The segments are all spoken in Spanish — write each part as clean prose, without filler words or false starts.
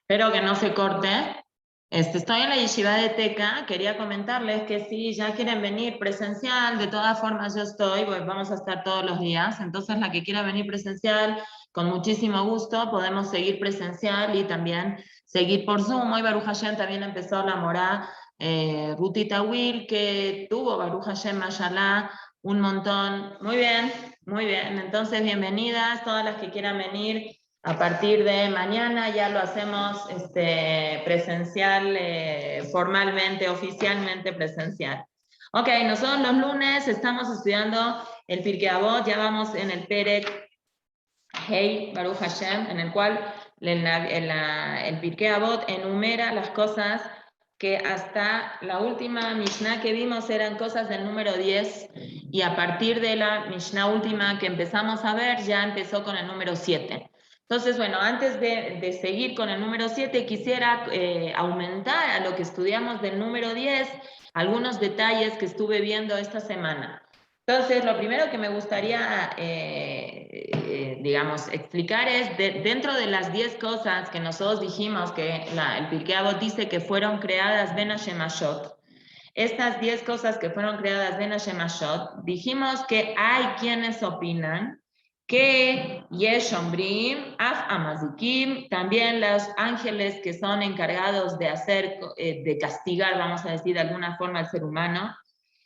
Espero que no se corte. Estoy en la yeshiva de Teca, quería comentarles que si ya quieren venir presencial, de todas formas yo estoy, pues vamos a estar todos los días, entonces la que quiera venir presencial, con muchísimo gusto, podemos seguir presencial y también seguir por Zoom. Hoy Baruch Hashem también empezó la morá Ruti Tawil, que tuvo Baruch Hashem Mashallah un montón. Muy bien, entonces bienvenidas todas las que quieran venir. A partir de mañana ya lo hacemos presencial, formalmente, oficialmente presencial. Ok, nosotros los lunes estamos estudiando el Pirkei Avot, ya vamos en el Perek Hei, Baruch Hashem, en el cual el Pirkei Avot enumera las cosas que hasta la última Mishnah que vimos eran cosas del número 10, y a partir de la Mishnah última que empezamos a ver, ya empezó con el número 7. Entonces, bueno, antes de seguir con el número 7, quisiera aumentar a lo que estudiamos del número 10 algunos detalles que estuve viendo esta semana. Entonces, lo primero que me gustaría, digamos, explicar es, dentro de las 10 cosas que nosotros dijimos que el Pirkei Avot dice que fueron creadas Ben Hashemashot, estas 10 cosas que fueron creadas Ben Hashemashot, dijimos que hay quienes opinan que Yesh Ombrim, Af Amazikim, también los ángeles que son encargados de hacer, de castigar, vamos a decir de alguna forma, al ser humano,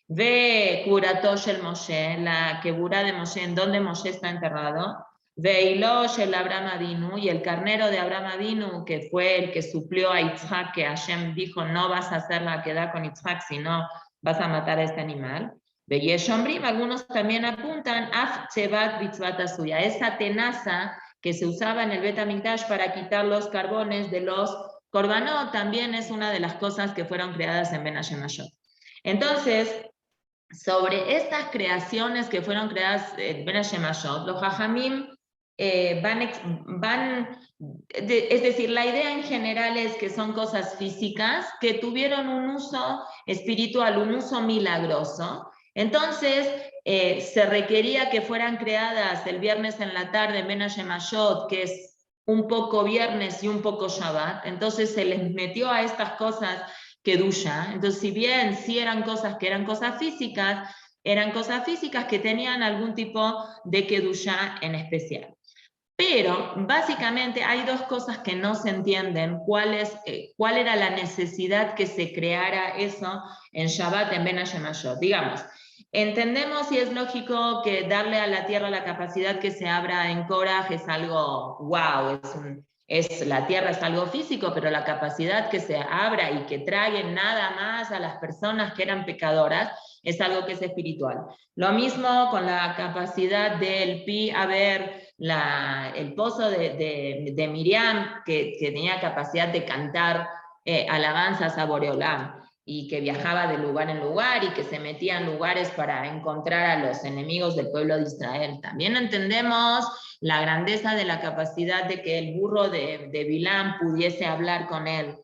Ve Kuratosh el Moshe, la Keburá de Moshe, en donde Moshe está enterrado. Ve Ilosh el Abraham Avinu, y el carnero de Abraham Avinu, que fue el que suplió a Yitzhak, que Hashem dijo, no vas a hacer la queda con Yitzhak, sino vas a matar a este animal. Ve Yeshombrim, algunos también apuntan, Af Chevat Bitzvata Suya, esa tenaza que se usaba en el Bet HaMikdash para quitar los carbones de los korbanot, también es una de las cosas que fueron creadas en Ben Hashemashot. Entonces, sobre estas creaciones que fueron creadas en Ben Hashemashot, los Jajamim es decir, la idea en general es que son cosas físicas que tuvieron un uso espiritual, un uso milagroso. Entonces, se requería que fueran creadas el viernes en la tarde en Ben Hashemashot, que es un poco viernes y un poco Shabbat. Entonces se les metió a estas cosas Kedusha. Entonces, si bien sí eran cosas que eran cosas físicas que tenían algún tipo de Kedusha en especial. Pero básicamente hay dos cosas que no se entienden, cuál era la necesidad que se creara eso en Shabbat, en Ben Hashemashot. Digamos, entendemos y es lógico que darle a la tierra la capacidad que se abra en Korah es algo wow, la tierra es algo físico, pero la capacidad que se abra y que trague nada más a las personas que eran pecadoras es algo que es espiritual. Lo mismo con la capacidad del pi haber el pozo de Miriam, que tenía capacidad de cantar alabanzas a Boreolam, y que viajaba de lugar en lugar y que se metía en lugares para encontrar a los enemigos del pueblo de Israel. También entendemos la grandeza de la capacidad de que el burro de Bilam pudiese hablar con él.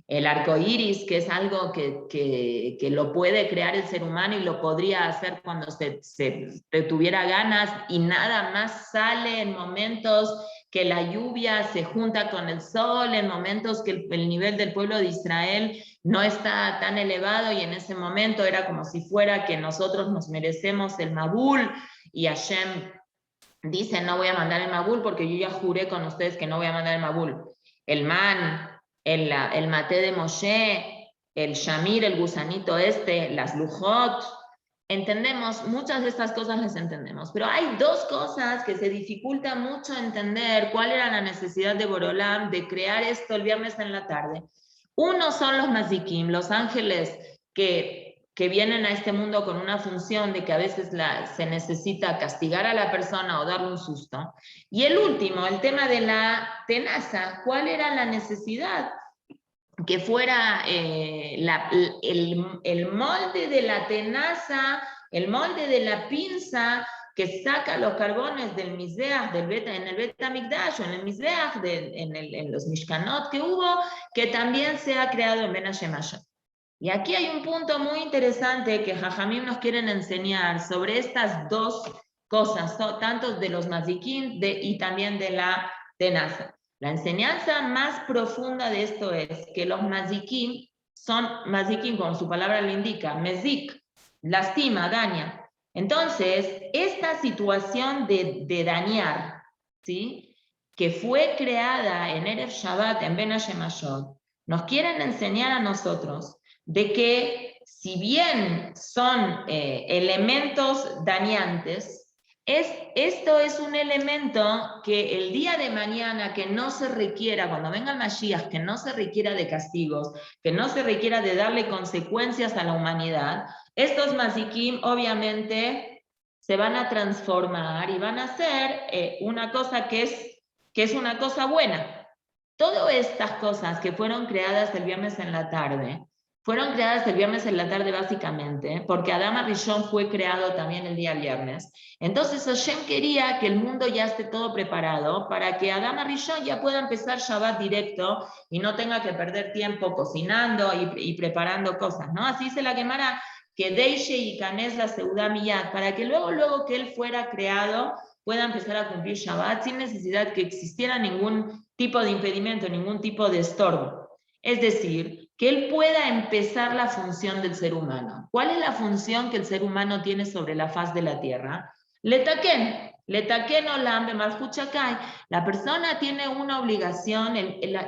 El arco iris, que es algo que lo puede crear el ser humano y lo podría hacer cuando se tuviera ganas, y nada más sale en momentos que la lluvia se junta con el sol, en momentos que el nivel del pueblo de Israel no está tan elevado, y en ese momento era como si fuera que nosotros nos merecemos el Mabul, y Hashem dice, no voy a mandar el Mabul porque yo ya juré con ustedes que no voy a mandar el Mabul. El man, el maté de Moshe, el Shamir, el gusanito las Lujot, entendemos, muchas de estas cosas las entendemos, pero hay dos cosas que se dificulta mucho entender cuál era la necesidad de Borolam de crear esto el viernes en la tarde. Uno son los mazikim, los ángeles que vienen a este mundo con una función de que a veces se necesita castigar a la persona o darle un susto. Y el último, el tema de la tenaza, ¿cuál era la necesidad? Que fuera el molde de la tenaza, el molde de la pinza que saca los carbones del Mizbeach, en el Bet HaMikdash, o en el Mizbeach, en los Mishkanot que hubo, que también se ha creado en Ben Hashemashot. Y aquí hay un punto muy interesante que Jajamim nos quieren enseñar sobre estas dos cosas, tanto de los mazikim y también de la tenaza. La enseñanza más profunda de esto es que los mazikim son, mazikim como su palabra lo indica, mezik, lastima, daña. Entonces, esta situación de dañar, ¿sí?, que fue creada en Erev Shabbat, en Ben Hashemashot, nos quieren enseñar a nosotros de que si bien son elementos dañantes, esto es un elemento que el día de mañana que no se requiera, cuando venga el Mashiach, que no se requiera de castigos, que no se requiera de darle consecuencias a la humanidad, estos mazikim obviamente se van a transformar y van a hacer una cosa que es una cosa buena. Todas estas cosas que fueron creadas el viernes en la tarde, fueron creadas el viernes en la tarde básicamente, porque Adam Arishon fue creado también el día viernes. Entonces Hashem quería que el mundo ya esté todo preparado para que Adam Arishon ya pueda empezar Shabbat directo y no tenga que perder tiempo cocinando y preparando cosas, ¿no? Así se la Gemara que Deishe y Kanes la Seudá Miyad, para que luego que él fuera creado pueda empezar a cumplir Shabbat sin necesidad que existiera ningún tipo de impedimento, ningún tipo de estorbo. Es decir, que él pueda empezar la función del ser humano. ¿Cuál es la función que el ser humano tiene sobre la faz de la tierra? Letaken olam bemalchut shakai. La persona tiene una obligación,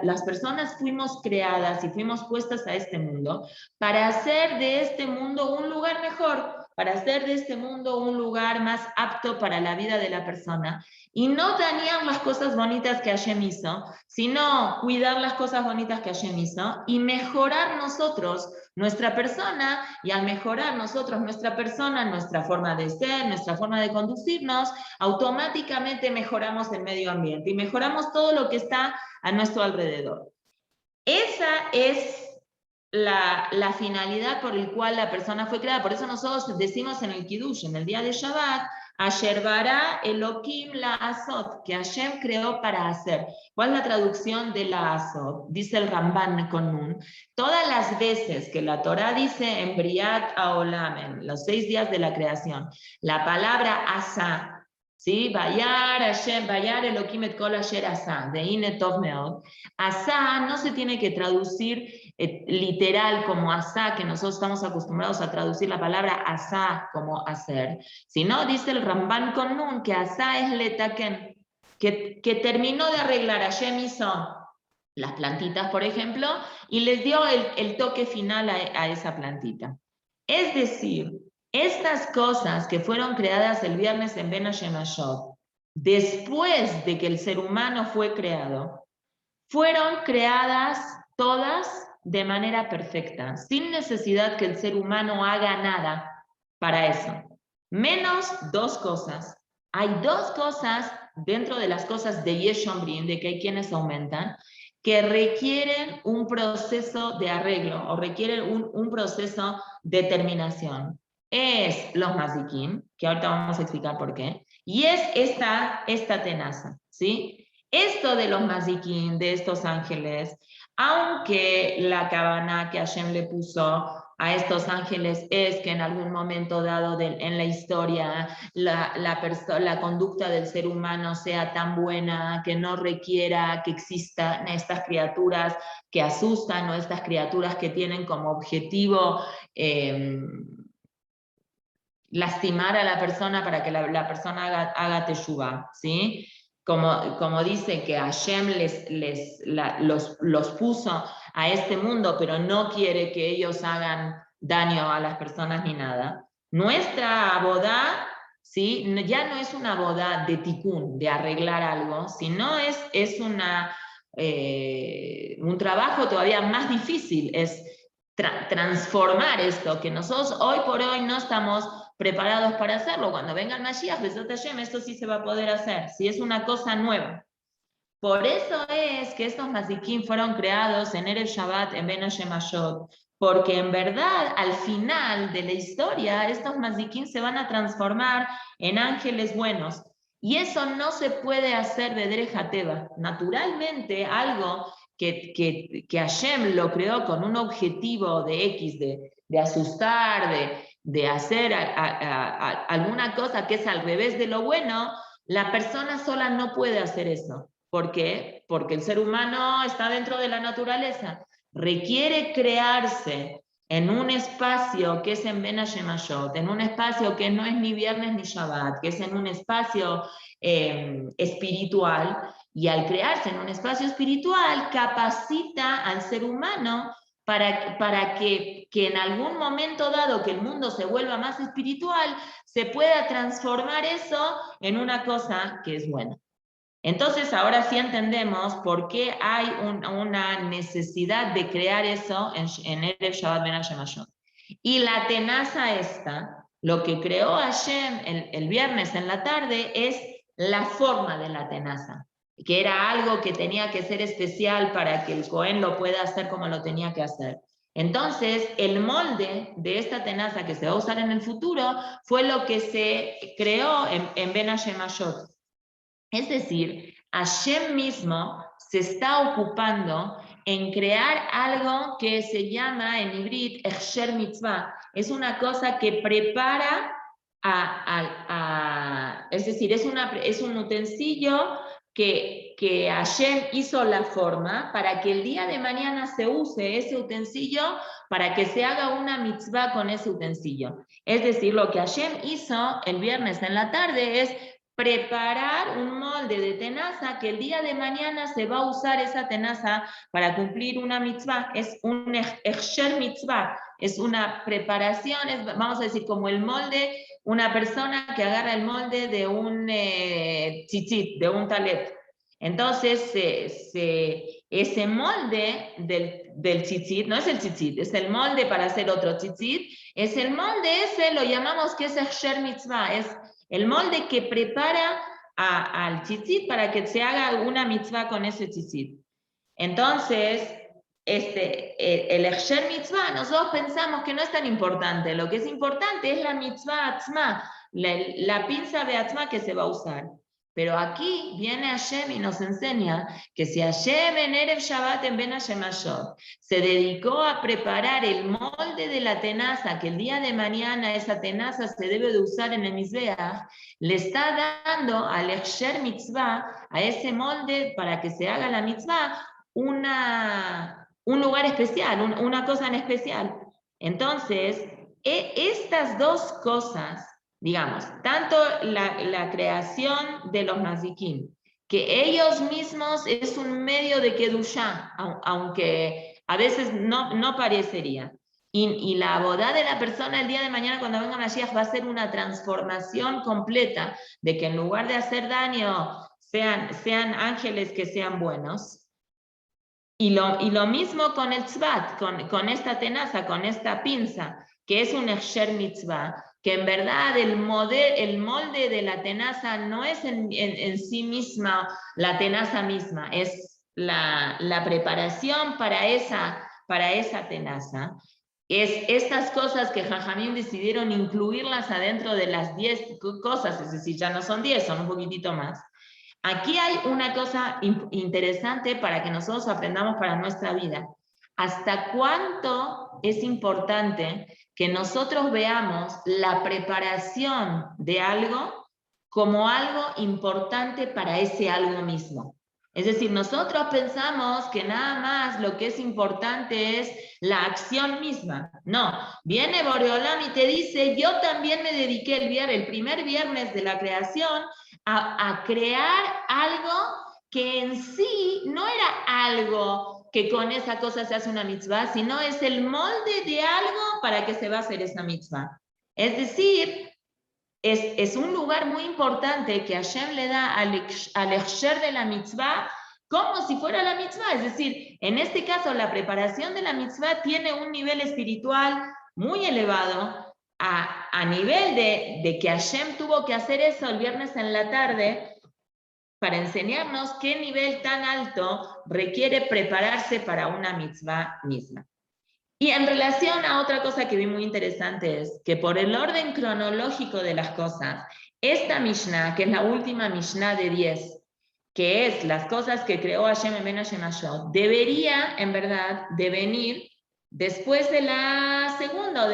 las personas fuimos creadas y fuimos puestas a este mundo para hacer de este mundo un lugar mejor, para hacer de este mundo un lugar más apto para la vida de la persona, y no dañar las cosas bonitas que Hashem hizo, sino cuidar las cosas bonitas que Hashem hizo y mejorar nosotros nuestra persona, y al mejorar nosotros nuestra persona, nuestra forma de ser, nuestra forma de conducirnos, automáticamente mejoramos el medio ambiente y mejoramos todo lo que está a nuestro alrededor. Esa es la finalidad por la cual la persona fue creada. Por eso nosotros decimos en el Kiddush, en el día de Shabbat, Asher bara Elohim la Asot, que Hashem creó para hacer. ¿Cuál es la traducción de la Asot? Dice el Ramban con Nun. Todas las veces que la Torah dice en Briat Haolam, en los 6 días de la creación, la palabra Asa, ¿sí? Bayar Hashem, Bayar Elohim et kol asher asa, de Ine Tov Meod. Asa no se tiene que traducir literal como asá, que nosotros estamos acostumbrados a traducir la palabra asá como hacer, sino dice el Ramban con Nun que asá es letaken, que terminó de arreglar. Hashem hizo las plantitas, por ejemplo, y les dio el toque final a esa plantita. Es decir, estas cosas que fueron creadas el viernes en Ben Hashemashot, después de que el ser humano fue creado, fueron creadas todas de manera perfecta, sin necesidad que el ser humano haga nada para eso. Menos 2 cosas. Hay 2 cosas dentro de las cosas de Yesh Omrim, de que hay quienes aumentan, que requieren un proceso de arreglo o requieren un proceso de terminación. Es los mazikim, que ahorita vamos a explicar por qué, y es esta tenaza, ¿sí? Esto de los mazikim, de estos ángeles, aunque la cabana que Hashem le puso a estos ángeles es que en algún momento dado en la historia la conducta del ser humano sea tan buena que no requiera que existan estas criaturas que asustan o estas criaturas que tienen como objetivo lastimar a la persona para que la persona haga teshuvah, ¿sí? Como dice que Hashem los puso a este mundo, pero no quiere que ellos hagan daño a las personas ni nada. Nuestra boda, ¿sí?, ya no es una boda de tikkun, de arreglar algo, sino es un trabajo todavía más difícil, es transformar esto, que nosotros hoy por hoy no estamos preparados para hacerlo. Cuando venga el Mashiach, esto sí se va a poder hacer, si es una cosa nueva. Por eso es que estos mazikim fueron creados en Erev Shabbat, en Ben Hashemashot, porque en verdad, al final de la historia, estos mazikim se van a transformar en ángeles buenos. Y eso no se puede hacer de Derech HaTeva. Naturalmente, algo que Hashem lo creó con un objetivo de X, de asustar, de hacer alguna cosa que es al revés de lo bueno, la persona sola no puede hacer eso. ¿Por qué? Porque el ser humano está dentro de la naturaleza. Requiere crearse en un espacio que es en Ben Hashemashot, en un espacio que no es ni viernes ni Shabbat, que es en un espacio espiritual, y al crearse en un espacio espiritual capacita al ser humano para que en algún momento dado que el mundo se vuelva más espiritual, se pueda transformar eso en una cosa que es buena. Entonces ahora sí entendemos por qué hay una necesidad de crear eso en Erev Shabbat Ben Hashemashot. Y la tenaza esta, lo que creó Hashem el viernes en la tarde es la forma de la tenaza, que era algo que tenía que ser especial para que el Cohen lo pueda hacer como lo tenía que hacer. Entonces, el molde de esta tenaza que se va a usar en el futuro fue lo que se creó en Ben Hashemashot. Es decir, Hashem mismo se está ocupando en crear algo que se llama en hibrit Hechsher Mitzvah. Es una cosa que prepara es decir, es un utensilio que Hashem hizo la forma para que el día de mañana se use ese utensilio para que se haga una mitzvah con ese utensilio. Es decir, lo que Hashem hizo el viernes en la tarde es preparar un molde de tenaza que el día de mañana se va a usar esa tenaza para cumplir una mitzvah. Es un hechsher mitzvah, es una preparación, vamos a decir, como el molde, una persona que agarra el molde de un tzitzit, de un talet. Entonces, ese molde del tzitzit, no es el tzitzit, es el molde para hacer otro tzitzit, es el molde ese, lo llamamos que es hechsher mitzvah, es el molde que prepara al tzitzit para que se haga una mitzvah con ese tzitzit. Entonces, el hechsher mitzvah, nosotros pensamos que no es tan importante. Lo que es importante es la mitzvah atzma, la pinza de atzma que se va a usar. Pero aquí viene Hashem y nos enseña que si Hashem en Erev Shabbat en Ben Hashemashot se dedicó a preparar el molde de la tenaza, que el día de mañana esa tenaza se debe de usar en el Mizbeach, le está dando al Hechsher Mitzvah, a ese molde para que se haga la mitzvah, un lugar especial, una cosa en especial. Entonces, estas dos cosas, digamos, tanto la creación de los mazikim, que ellos mismos es un medio de Kedushá, aunque a veces no parecería. Y la boda de la persona el día de mañana cuando venga Mashiach va a ser una transformación completa, de que en lugar de hacer daño sean ángeles que sean buenos. Y lo mismo con el tzvat, con esta tenaza, con esta pinza, que es un hechsher mitzvah, que en verdad el molde de la tenaza no es en sí misma la tenaza misma, es la preparación para esa tenaza. Es estas cosas que Jajamín decidieron incluirlas adentro de las 10 cosas, es decir, ya no son 10, son un poquitito más. Aquí hay una cosa interesante para que nosotros aprendamos para nuestra vida. ¿Hasta cuánto es importante que nosotros veamos la preparación de algo como algo importante para ese algo mismo? Es decir, nosotros pensamos que nada más lo que es importante es la acción misma. No, viene Boreolam y te dice, yo también me dediqué el primer viernes de la creación a crear algo que en sí no era algo que con esa cosa se hace una mitzvah, sino es el molde de algo para que se va a hacer esa mitzvah. Es decir, es un lugar muy importante que Hashem le da al hechsher de la mitzvah como si fuera la mitzvah. Es decir, en este caso la preparación de la mitzvah tiene un nivel espiritual muy elevado, a nivel de que Hashem tuvo que hacer eso el viernes en la tarde para enseñarnos qué nivel tan alto requiere prepararse para una mitzvah misma. Y en relación a otra cosa que vi muy interesante es que por el orden cronológico de las cosas, esta Mishnah, que es la última Mishnah de 10, que es las cosas que creó Hashem en Ben Hashemashot, debería, en verdad, de venir después de las segunda,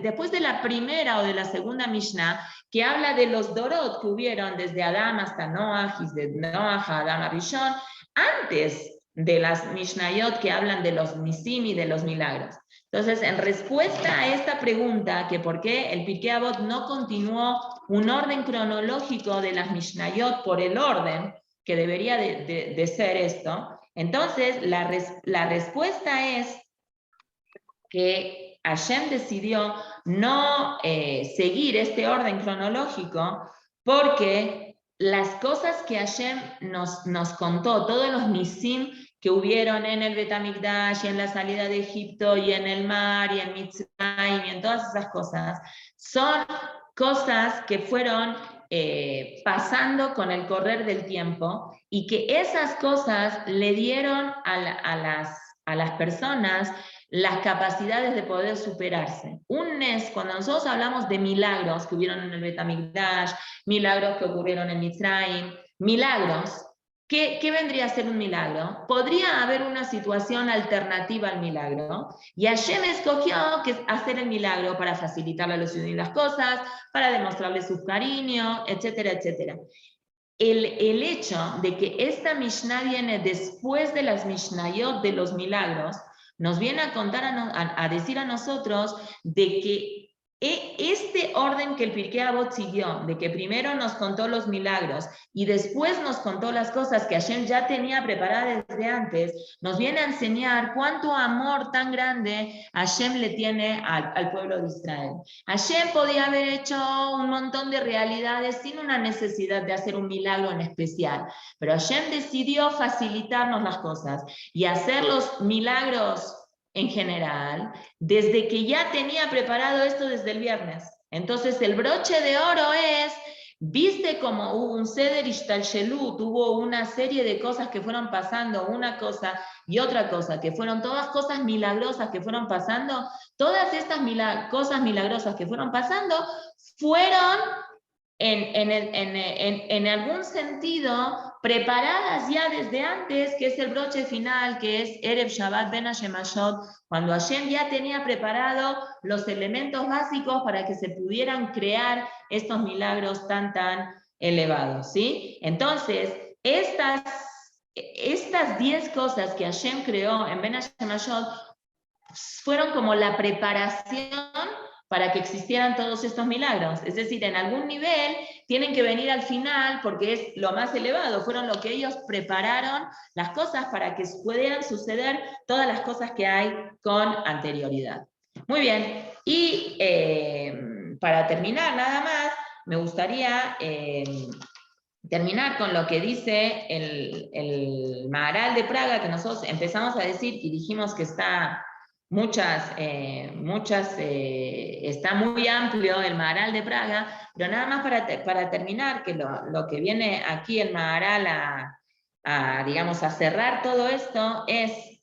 después de la primera o de la segunda Mishnah, que habla de los Dorot que hubieron desde Adán hasta Noah, y de Noah a Adán a Rishon, antes de las Mishnayot que hablan de los Nisim y de los milagros. Entonces, en respuesta a esta pregunta, que por qué el Pirkei Avot no continuó un orden cronológico de las Mishnayot por el orden que debería de ser esto, entonces la respuesta es que Hashem decidió no seguir este orden cronológico porque las cosas que Hashem nos contó, todos los Nisim que hubieron en el Betamigdash y en la salida de Egipto y en el mar y en Mitzrayim y en todas esas cosas, son cosas que fueron pasando con el correr del tiempo y que esas cosas le dieron a las personas las capacidades de poder superarse. Un Nes, cuando nosotros hablamos de milagros que hubieron en el Betamigdash, milagros que ocurrieron en Mitzrayim, milagros, ¿qué vendría a ser un milagro? Podría haber una situación alternativa al milagro, y Hashem escogió hacer el milagro para facilitarle a los ciudadanos las cosas, para demostrarle su cariño, etcétera, etcétera. El hecho de que esta Mishnah viene después de las Mishnayot de los milagros, nos viene a contar, a decir a nosotros de que este orden que el Pirkei Avot siguió, de que primero nos contó los milagros y después nos contó las cosas que Hashem ya tenía preparadas desde antes, nos viene a enseñar cuánto amor tan grande Hashem le tiene al pueblo de Israel. Hashem podía haber hecho un montón de realidades sin una necesidad de hacer un milagro en especial, pero Hashem decidió facilitarnos las cosas y hacer los milagros en general, desde que ya tenía preparado esto desde el viernes. Entonces el broche de oro es, viste como hubo un Seder Ishtalshelut, hubo una serie de cosas que fueron pasando, una cosa y otra cosa, que fueron todas cosas milagrosas que fueron pasando, todas estas cosas milagrosas que fueron pasando, fueron en algún sentido preparadas ya desde antes, que es el broche final, que es Erev Shabbat Ben Hashemashot, cuando Hashem ya tenía preparado los elementos básicos para que se pudieran crear estos milagros tan elevados, ¿sí? Entonces, estas 10 cosas que Hashem creó en Ben Hashemashot fueron como la preparación para que existieran todos estos milagros. Es decir, en algún nivel tienen que venir al final porque es lo más elevado, fueron lo que ellos prepararon las cosas para que pudieran suceder todas las cosas que hay con anterioridad. Muy bien, y para terminar nada más, me gustaría terminar con lo que dice el Maharal de Praga, que nosotros empezamos a decir y dijimos que está está muy amplio el Maharal de Praga, pero nada más para terminar, que lo que viene aquí el Maharal digamos, a cerrar todo esto es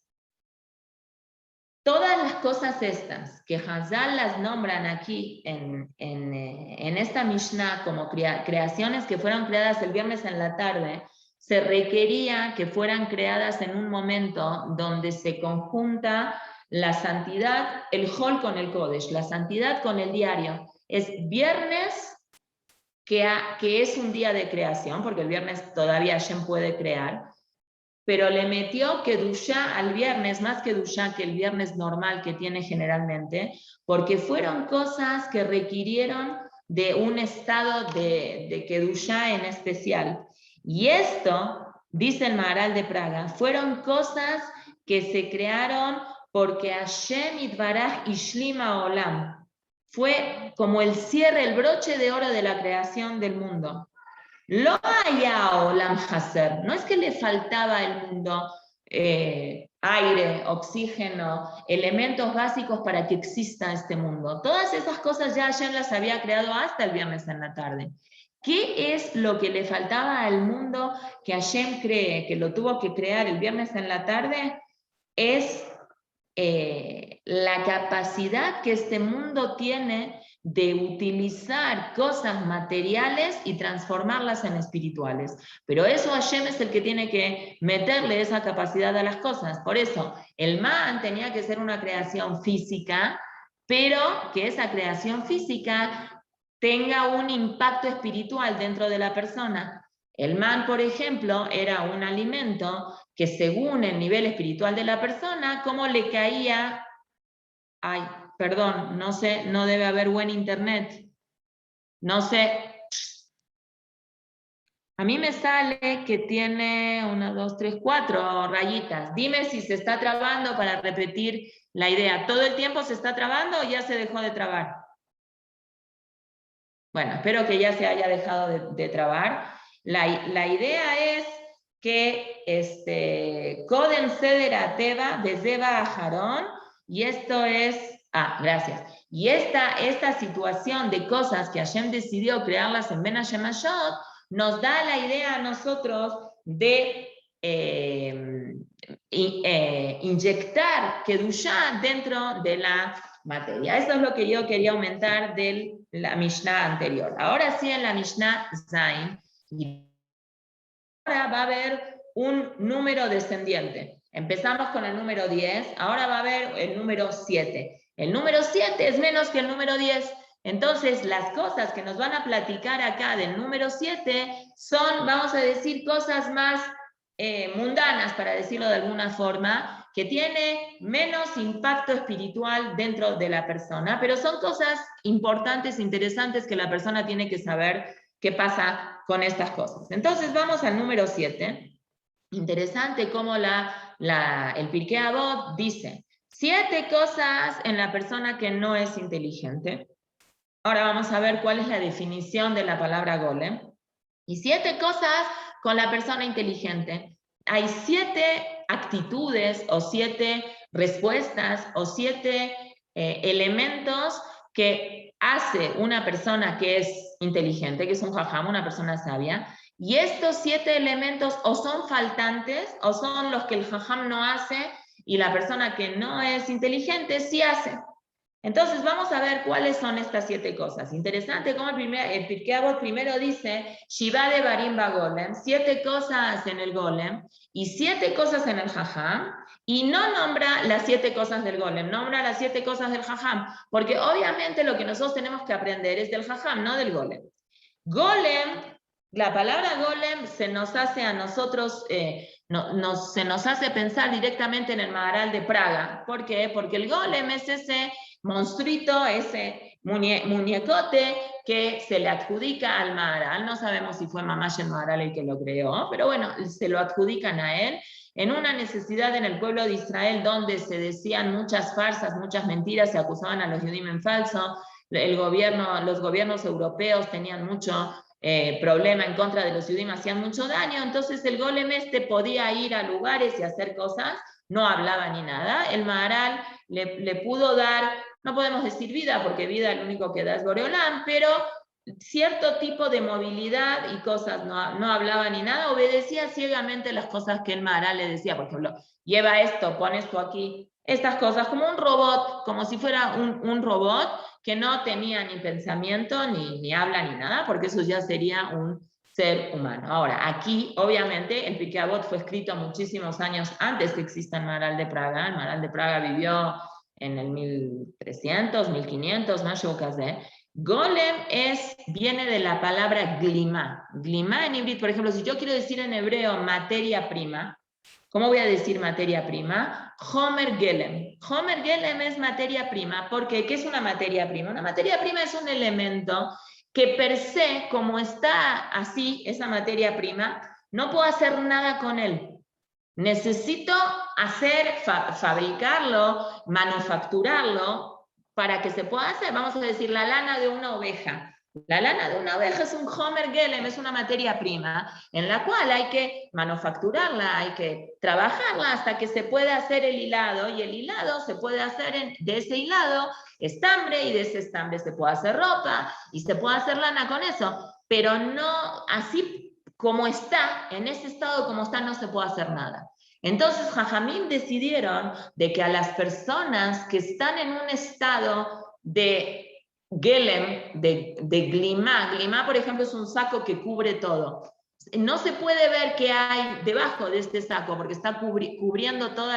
todas las cosas estas que Hazal las nombran aquí en esta Mishnah como creaciones que fueron creadas el viernes en la tarde, se requería que fueran creadas en un momento donde se conjunta la santidad, el Hol con el Kodesh, la santidad con el diario. Es viernes, que es un día de creación, porque el viernes todavía Hashem puede crear, pero le metió Kedushá al viernes, más Kedushá que el viernes normal que tiene generalmente, porque fueron cosas que requirieron de un estado de Kedushá en especial. Y esto, dice el Maharal de Praga, fueron cosas que se crearon porque Hashem Itbaraj Ishlima Olam fue como el cierre, el broche de oro de la creación del mundo. Lo haya Olam Haser, no es que le faltaba al mundo aire, oxígeno, elementos básicos para que exista este mundo. Todas esas cosas ya Hashem las había creado hasta el viernes en la tarde. ¿Qué es lo que le faltaba al mundo que Hashem cree que lo tuvo que crear el viernes en la tarde? Es la capacidad que este mundo tiene de utilizar cosas materiales y transformarlas en espirituales. Pero eso Hashem es el que tiene que meterle esa capacidad a las cosas. Por eso, el man tenía que ser una creación física pero que esa creación física tenga un impacto espiritual dentro de la persona. El man, por ejemplo, era un alimento que según el nivel espiritual de la persona, como le caía, ay, perdón, no sé, no debe haber buen internet, no sé. A mí me sale que tiene 1, 2, 3, 4 rayitas. Dime si se está trabando para repetir la idea. ¿Todo el tiempo se está trabando o ya se dejó de trabar? Bueno, espero que ya se haya dejado de trabar. La idea es que Coden Ceder a Teba, Bezeba a Jarón, y esto es, gracias. Y esta situación de cosas que Hashem decidió crearlas en Ben Hashem Hashot, nos da la idea a nosotros de inyectar Kedushá dentro de la materia. Eso es lo que yo quería aumentar de la Mishnah anterior. Ahora sí, en la Mishnah Zain, ahora va a haber un número descendiente. Empezamos con el número 10, ahora va a haber el número 7. El número 7 es menos que el número 10. Entonces, las cosas que nos van a platicar acá del número 7 son, vamos a decir, cosas más mundanas, para decirlo de alguna forma, que tiene menos impacto espiritual dentro de la persona, pero son cosas importantes, interesantes, que la persona tiene que saber qué pasa con estas cosas. Entonces vamos al número 7. Interesante cómo el Pirkei Avot dice 7 cosas en la persona que no es inteligente. Ahora vamos a ver cuál es la definición de la palabra golem. Y 7 cosas con la persona inteligente. Hay 7 actitudes o 7 respuestas o 7 elementos que hace una persona que es inteligente, que es un jajam, una persona sabia, y estos 7 elementos o son faltantes o son los que el jajam no hace y la persona que no es inteligente sí hace. Entonces vamos a ver cuáles son estas 7 cosas. Interesante cómo el Pirkei Avot primero dice Shiva de Barim ba Golem, 7 cosas en el Golem y 7 cosas en el Jajam, y no nombra las 7 cosas del Golem, nombra las 7 cosas del Jajam, porque obviamente lo que nosotros tenemos que aprender es del Jajam, no del Golem. Golem, la palabra Golem se nos hace a nosotros, se nos hace pensar directamente en el Maharal de Praga. ¿Por qué? Porque el Golem es ese monstruito, ese muñecote que se le adjudica al Maharal. No sabemos si fue Mamash el Maharal el que lo creó, pero bueno, se lo adjudican a él en una necesidad en el pueblo de Israel donde se decían muchas farsas, muchas mentiras, se acusaban a los judíos en falso. Los gobiernos europeos tenían mucho problema en contra de los judíos, hacían mucho daño, entonces el golem podía ir a lugares y hacer cosas, no hablaba ni nada. El Maharal le pudo dar, no podemos decir vida, porque vida el único que da es Boreolam, pero cierto tipo de movilidad y cosas, no hablaba ni nada, obedecía ciegamente las cosas que el Maharal le decía. Por ejemplo, lleva esto, pon esto aquí, estas cosas, como un robot, como si fuera un robot que no tenía ni pensamiento, ni habla, ni nada, porque eso ya sería un ser humano. Ahora, aquí, obviamente, el Pirkei Avot fue escrito muchísimos años antes que exista el Maharal de Praga. El Maharal de Praga vivió en el 1300, 1500, más o menos. Golem viene de la palabra glima. Glima en híbrido, por ejemplo, si yo quiero decir en hebreo materia prima, ¿cómo voy a decir materia prima? Homer Gelem. Homer Gelem es materia prima. ¿Por qué? ¿Qué es una materia prima? Una materia prima es un elemento que per se, como está así, esa materia prima, no puedo hacer nada con él. Necesito fabricarlo, manufacturarlo, para que se pueda hacer. Vamos a decir, la lana de una oveja. La lana de una oveja es un Homer Gelem, es una materia prima en la cual hay que manufacturarla, hay que trabajarla hasta que se pueda hacer el hilado, y el hilado se puede hacer de ese hilado estambre, y de ese estambre se puede hacer ropa y se puede hacer lana con eso, pero no así como está, en ese estado como está, no se puede hacer nada. Entonces, Jajamim decidieron de que a las personas que están en un estado de Gelem, de Glimá. Glimá, por ejemplo, es un saco que cubre todo. No se puede ver qué hay debajo de este saco, porque está cubriendo todo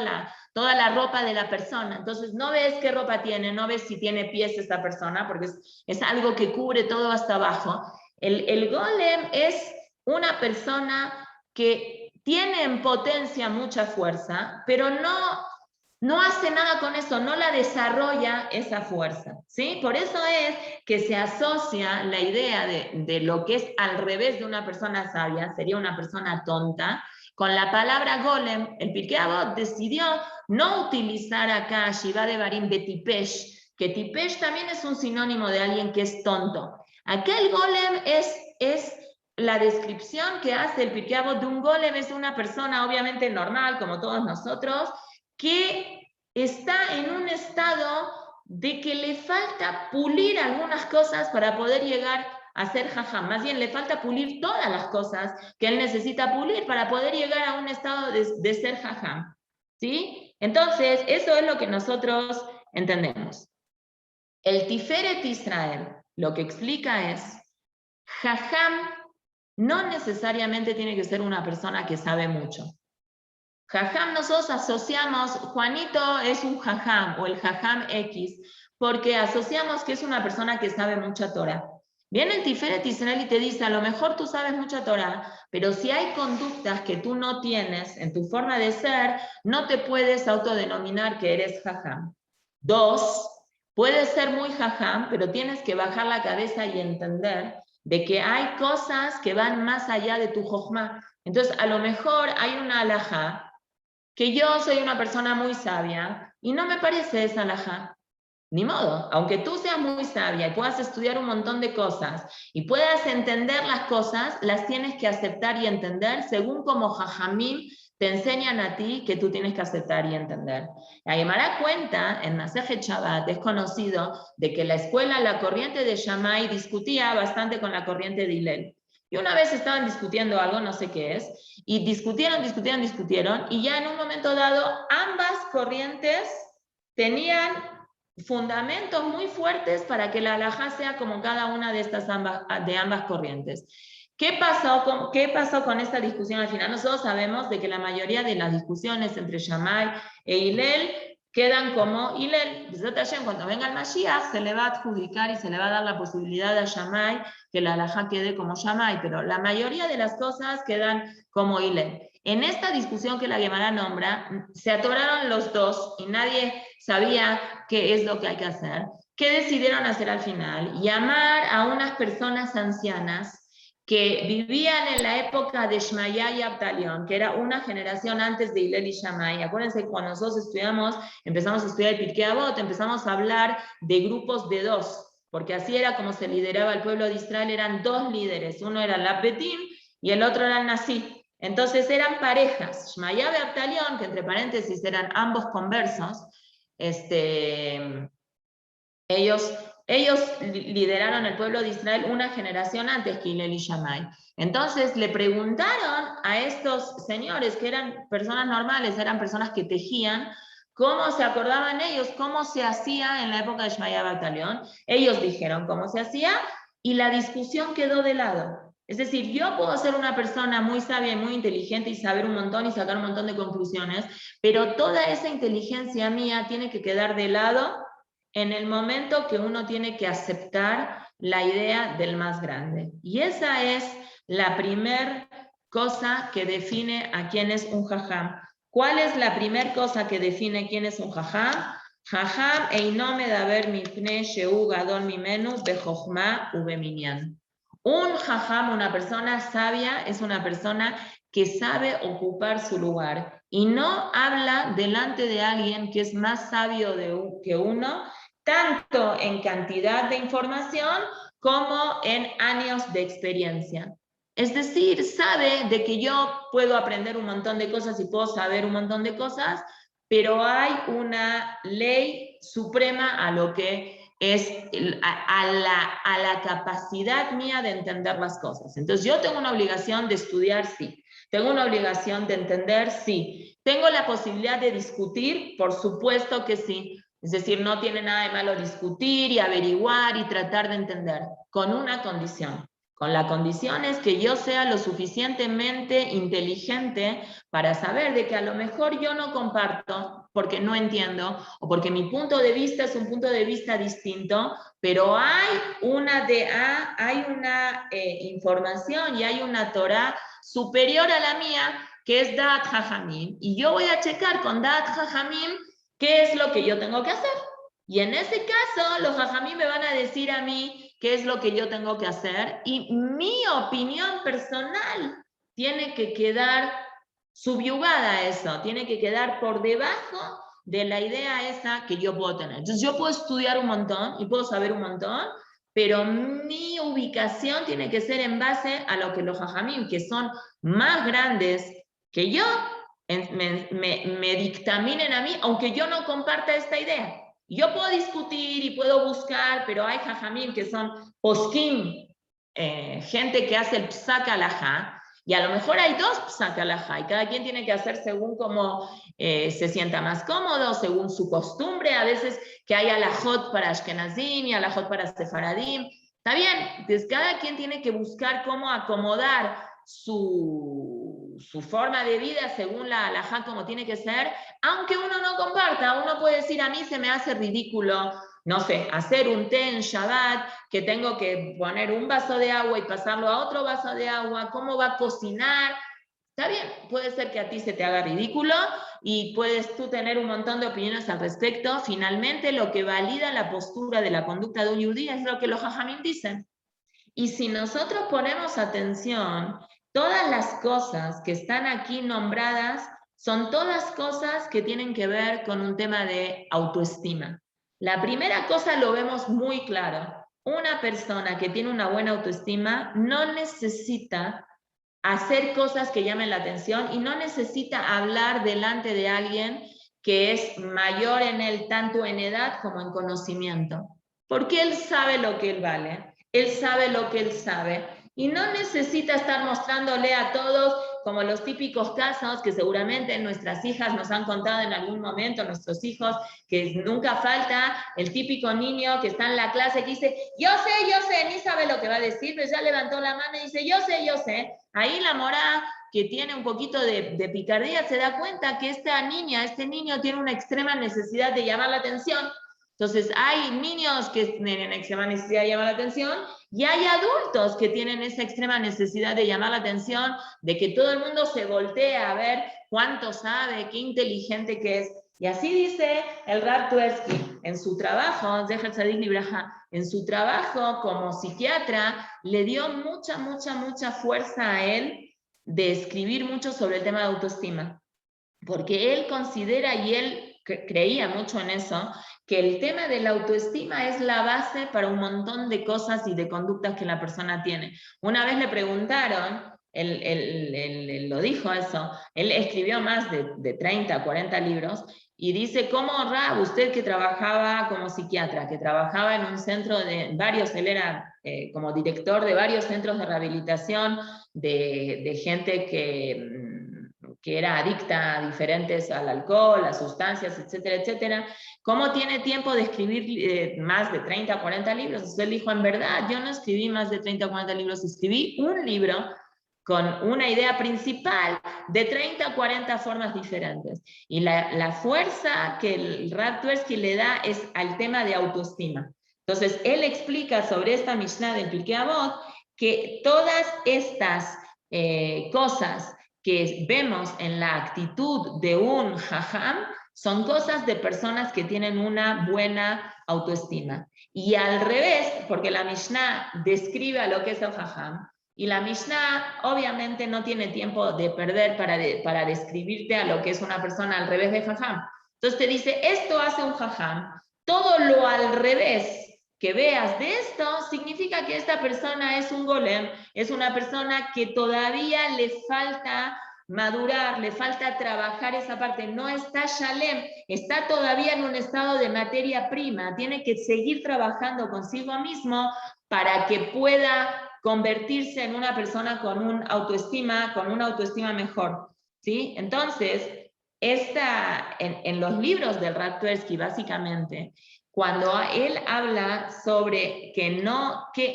toda la ropa de la persona. Entonces no ves qué ropa tiene, no ves si tiene pies esta persona, porque es algo que cubre todo hasta abajo. El golem es una persona que tiene en potencia mucha fuerza, pero no hace nada con eso, no la desarrolla esa fuerza, ¿sí? Por eso es que se asocia la idea de lo que es al revés de una persona sabia, sería una persona tonta, con la palabra golem. El Pirkei Avot decidió no utilizar acá Shiva de Barim de Tipesh, que Tipesh también es un sinónimo de alguien que es tonto. Acá el golem es la descripción que hace el Pirkei Avot de un golem, es una persona obviamente normal, como todos nosotros, que está en un estado de que le falta pulir algunas cosas para poder llegar a ser jajam. Más bien le falta pulir todas las cosas que él necesita pulir para poder llegar a un estado de ser jajam, ¿sí? Entonces, eso es lo que nosotros entendemos. El Tiferet Israel lo que explica es, jajam no necesariamente tiene que ser una persona que sabe mucho. Jajam, nosotros asociamos, Juanito es un jajam, o el jajam X, porque asociamos que es una persona que sabe mucha Torah. Viene el Tiferet Israel y te dice, a lo mejor tú sabes mucha Torah, pero si hay conductas que tú no tienes en tu forma de ser, no te puedes autodenominar que eres jajam. 2, puedes ser muy jajam, pero tienes que bajar la cabeza y entender de que hay cosas que van más allá de tu jochma. Entonces, a lo mejor hay una alajá que yo soy una persona muy sabia y no me parece esa alajá. Ni modo, aunque tú seas muy sabia y puedas estudiar un montón de cosas y puedas entender las cosas, las tienes que aceptar y entender según como jajamim te enseñan a ti que tú tienes que aceptar y entender. La Gemara cuenta, en Masejet Shabbat, es conocido de que la escuela, la corriente de Shammai discutía bastante con la corriente de Hillel. Y una vez estaban discutiendo algo, no sé qué es, y discutieron, y ya en un momento dado ambas corrientes tenían fundamentos muy fuertes para que la halajá sea como cada una de estas ambas corrientes. ¿Qué pasó con esta discusión al final? Nosotros sabemos de que la mayoría de las discusiones entre Shammai e Hillel quedan como Hillel. Cuando venga el Mashiach se le va a adjudicar y se le va a dar la posibilidad a Shammai que la halajá quede como Shammai, pero la mayoría de las cosas quedan como Hillel. En esta discusión que la Gemara nombra, se atoraron los dos y nadie sabía qué es lo que hay que hacer. ¿Qué decidieron hacer al final? Llamar a unas personas ancianas que vivían en la época de Shmaya y Abtalión, que era una generación antes de Hillel y Shammai. Acuérdense que cuando nosotros empezamos a estudiar el Pirkei Avot, empezamos a hablar de grupos de 2, porque así era como se lideraba el pueblo de Israel, eran 2 líderes, uno era el Abbetim y el otro era el Nasi. Entonces eran parejas, Shmaya y Abtalión, que entre paréntesis eran ambos conversos. Ellos lideraron el pueblo de Israel una generación antes que Hillel y Shammai. Entonces le preguntaron a estos señores, que eran personas normales, eran personas que tejían, cómo se acordaban ellos, cómo se hacía en la época de Shmaya Batalión. Ellos dijeron cómo se hacía y la discusión quedó de lado. Es decir, yo puedo ser una persona muy sabia y muy inteligente y saber un montón y sacar un montón de conclusiones, pero toda esa inteligencia mía tiene que quedar de lado en el momento que uno tiene que aceptar la idea del más grande. Y esa es la primera cosa que define a quién es un jajam. ¿Cuál es la primera cosa que define quién es un jajam? Jajam eino medaber mipnei shehu gadol mimenu bejochma ubeminyan. Un jajam, una persona sabia, es una persona que sabe ocupar su lugar y no habla delante de alguien que es más sabio que uno, tanto en cantidad de información como en años de experiencia. Es decir, sabe de que yo puedo aprender un montón de cosas y puedo saber un montón de cosas, pero hay una ley suprema a lo que es a la capacidad mía de entender las cosas. Entonces yo tengo una obligación de estudiar, sí. Tengo una obligación de entender, sí. Tengo la posibilidad de discutir, por supuesto que sí. Es decir, no tiene nada de malo discutir y averiguar y tratar de entender, con una condición. Con la condición es que yo sea lo suficientemente inteligente para saber de que a lo mejor yo no comparto porque no entiendo o porque mi punto de vista es un punto de vista distinto, pero hay una información y hay una Torah superior a la mía que es Da'at Jajamim, y yo voy a checar con Da'at Jajamim qué es lo que yo tengo que hacer. Y en ese caso, los Jajamim me van a decir a mí qué es lo que yo tengo que hacer, y mi opinión personal tiene que quedar subyugada a eso, tiene que quedar por debajo de la idea esa que yo puedo tener. Entonces yo puedo estudiar un montón y puedo saber un montón, pero mi ubicación tiene que ser en base a lo que los Jajamim, que son más grandes que yo, me dictaminen a mí, aunque yo no comparta esta idea. Yo puedo discutir y puedo buscar, pero hay jajamim que son poskim, gente que hace el psak alajá, y a lo mejor hay dos psak alajá, y cada quien tiene que hacer según cómo se sienta más cómodo, según su costumbre. A veces que hay alajot para Ashkenazim y alajot para Sefaradim. Está bien, entonces cada quien tiene que buscar cómo acomodar su forma de vida según la alajá como tiene que ser, aunque uno no comparta. Uno puede decir, a mí se me hace ridículo, no sé, hacer un té en Shabbat, que tengo que poner un vaso de agua y pasarlo a otro vaso de agua, ¿cómo va a cocinar? Está bien, puede ser que a ti se te haga ridículo y puedes tú tener un montón de opiniones al respecto. Finalmente, lo que valida la postura de la conducta de un yudí es lo que los jajamim dicen. Y si nosotros ponemos atención, todas las cosas que están aquí nombradas son todas cosas que tienen que ver con un tema de autoestima. La primera cosa lo vemos muy claro. Una persona que tiene una buena autoestima no necesita hacer cosas que llamen la atención y no necesita hablar delante de alguien que es mayor en él, tanto en edad como en conocimiento, porque él sabe lo que él vale. Él sabe lo que él sabe y no necesita estar mostrándole a todos como los típicos casos que seguramente nuestras hijas nos han contado en algún momento, nuestros hijos, que nunca falta el típico niño que está en la clase que dice, yo sé, ni sabe lo que va a decir, pero ya levantó la mano y dice, yo sé. Ahí la mora que tiene un poquito de picardía se da cuenta que esta niña, este niño tiene una extrema necesidad de llamar la atención. Entonces hay niños que tienen extrema necesidad de llamar la atención y hay adultos que tienen esa extrema necesidad de llamar la atención, de que todo el mundo se voltee a ver cuánto sabe, qué inteligente que es. Y así dice el Rav Twersky en su trabajo, Zecher Tzadik Libraja, en su trabajo como psiquiatra, le dio mucha fuerza a él de escribir mucho sobre el tema de autoestima, porque él considera, y él creía mucho en eso, que el tema de la autoestima es la base para un montón de cosas y de conductas que la persona tiene. Una vez le preguntaron, él lo dijo eso, él escribió más de 30, 40 libros, y dice, ¿cómo Rav, usted que trabajaba como psiquiatra, que trabajaba en un centro de varios, él era como director de varios centros de rehabilitación de gente que era adicta a diferentes, al alcohol, a sustancias, etcétera, ¿cómo tiene tiempo de escribir más de 30 o 40 libros? Entonces él dijo, en verdad, yo no escribí más de 30 o 40 libros, escribí un libro con una idea principal de 30 o 40 formas diferentes. Y la fuerza que el Rav Twersky le da es al tema de autoestima. Entonces, él explica sobre esta Mishnah del Pirkei Avot que todas estas cosas que vemos en la actitud de un jajam son cosas de personas que tienen una buena autoestima. Y al revés, porque la Mishnah describe a lo que es el jajam, y la Mishnah obviamente no tiene tiempo de perder para describirte a lo que es una persona al revés de jajam. Entonces te dice, esto hace un jajam, todo lo al revés que veas de esto significa que esta persona es un golem, es una persona que todavía le falta madurar, le falta trabajar esa parte, no está shalem, está todavía en un estado de materia prima, tiene que seguir trabajando consigo mismo para que pueda convertirse en una persona con una autoestima mejor, ¿sí? Entonces, en los libros del Rav Twersky, básicamente, cuando él habla sobre que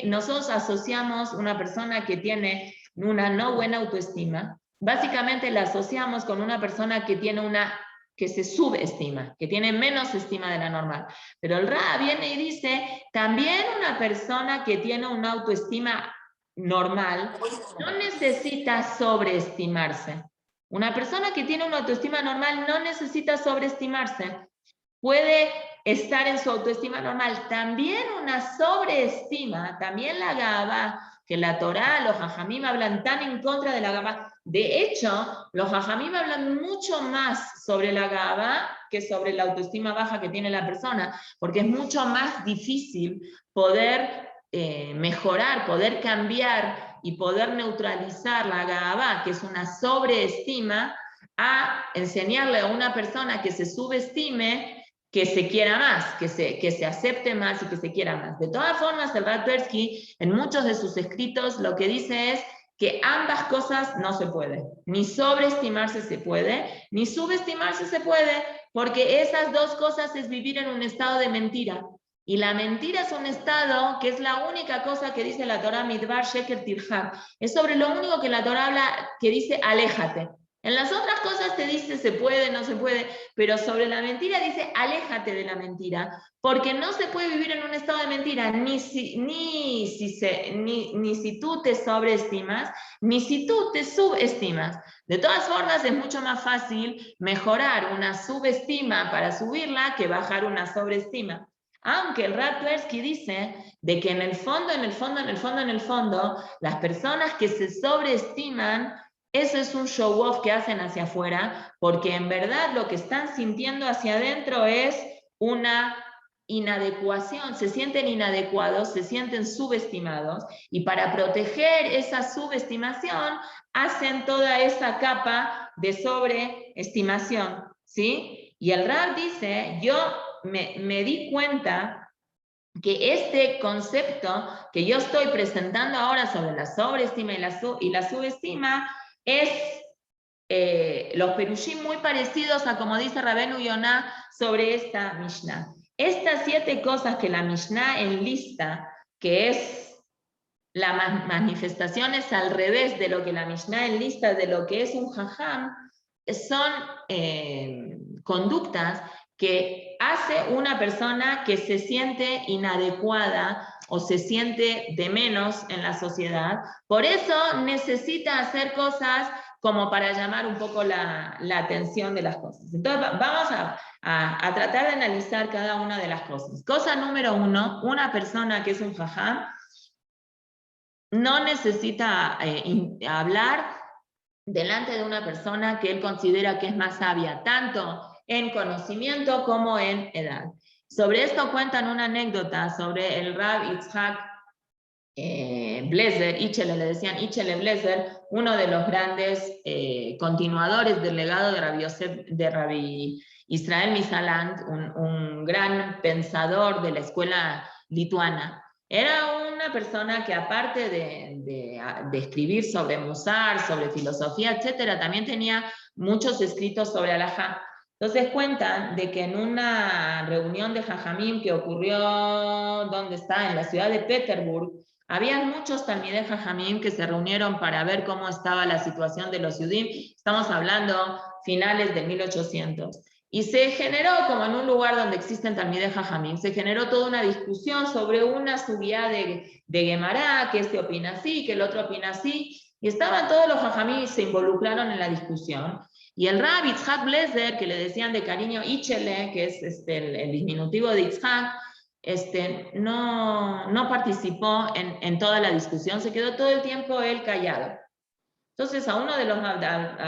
nosotros asociamos una persona que tiene una no buena autoestima, básicamente la asociamos con una persona que tiene que se subestima, que tiene menos estima de la normal. Pero el Ra viene y dice, también una persona que tiene una autoestima normal no necesita sobreestimarse. Una persona que tiene una autoestima normal no necesita sobreestimarse. Puede estar en su autoestima normal. También una sobreestima, también la gaba, que la Torá, los Jajamim hablan tan en contra de la gaba. De hecho, los Jajamim hablan mucho más sobre la gaba que sobre la autoestima baja que tiene la persona, porque es mucho más difícil poder mejorar, poder cambiar y poder neutralizar la gaba, que es una sobreestima, a enseñarle a una persona que se subestime que se quiera más, que se acepte más y que se quiera más. De todas formas, el Rav Tversky, en muchos de sus escritos, lo que dice es que ambas cosas no se puede. Ni sobreestimarse se puede, ni subestimarse se puede, porque esas dos cosas es vivir en un estado de mentira. Y la mentira es un estado que es la única cosa que dice la Torah Midbar Sheker Tirhak. Es sobre lo único que la Torah habla, que dice aléjate. En las otras cosas te dice se puede, no se puede, pero sobre la mentira dice aléjate de la mentira, porque no se puede vivir en un estado de mentira, ni si tú te sobreestimas, ni si tú te subestimas. De todas formas, es mucho más fácil mejorar una subestima para subirla que bajar una sobreestima. Aunque el Rav Tversky dice de que en el fondo, las personas que se sobreestiman, eso es un show-off que hacen hacia afuera, porque en verdad lo que están sintiendo hacia adentro es una inadecuación, se sienten inadecuados, se sienten subestimados, y para proteger esa subestimación hacen toda esa capa de sobreestimación, ¿sí? Y el Rav dice, yo me di cuenta que este concepto que yo estoy presentando ahora sobre la sobreestima y la subestima es los perushim muy parecidos a como dice Rabenu Yonah sobre esta Mishnah. Estas 7 cosas que la Mishnah enlista, que es la manifestaciones al revés de lo que la Mishnah enlista de lo que es un jajam, son conductas que hace una persona que se siente inadecuada o se siente de menos en la sociedad. Por eso necesita hacer cosas como para llamar un poco la atención de las cosas. Entonces vamos a tratar de analizar cada una de las cosas. Cosa número 1, una persona que es un jajam no necesita hablar delante de una persona que él considera que es más sabia, tanto en conocimiento como en edad. Sobre esto cuentan una anécdota sobre el Rav Yitzhak Blezer, Ichele, le decían Ichele Blezer, uno de los grandes continuadores del legado de Rabbi Israel Misalant, un gran pensador de la escuela lituana. Era una persona que aparte de escribir sobre Musar, sobre filosofía, etc., también tenía muchos escritos sobre Alajá. Entonces cuentan de que en una reunión de Jajamim que ocurrió, ¿dónde está? En la ciudad de Petersburg, habían muchos talmidei Jajamim que se reunieron para ver cómo estaba la situación de los Yudim. Estamos hablando finales de 1800. Y se generó, como en un lugar donde existen talmidei Jajamim, se generó toda una discusión sobre una subía de Gemara, que este opina así, que el otro opina así, y estaban todos los Jajamim y se involucraron en la discusión. Y el Rav Yitzhak Blezer, que le decían de cariño Ichele, que es el diminutivo de Yitzhak, no participó en toda la discusión, se quedó todo el tiempo él callado. Entonces a uno de los, al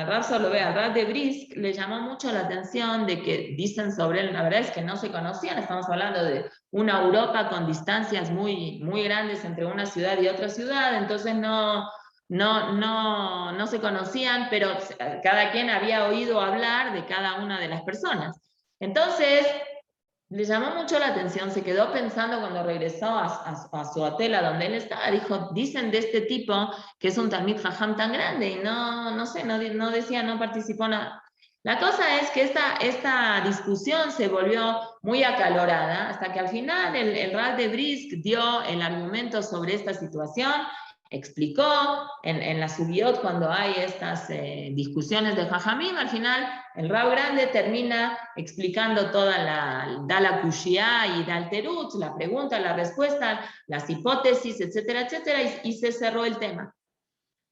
Rav Solovey, al Rav de Brisk, le llamó mucho la atención de que dicen sobre él, la verdad es que no se conocían, estamos hablando de una Europa con distancias muy, muy grandes entre una ciudad y otra ciudad, entonces no se conocían, pero cada quien había oído hablar de cada una de las personas. Entonces le llamó mucho la atención, se quedó pensando cuando regresó a su hotel, a donde él estaba, dijo, dicen de este tipo que es un Talmid Jajam tan grande, y no sé, no decía, no participó nada. La cosa es que esta discusión se volvió muy acalorada, hasta que al final el Rav de Brisk dio el argumento sobre esta situación, explicó en la Subiot cuando hay estas discusiones de Jajamim, al final el Rav grande termina explicando da la kushia y da el terutz, la pregunta, la respuesta, las hipótesis, etcétera, etcétera, y se cerró el tema.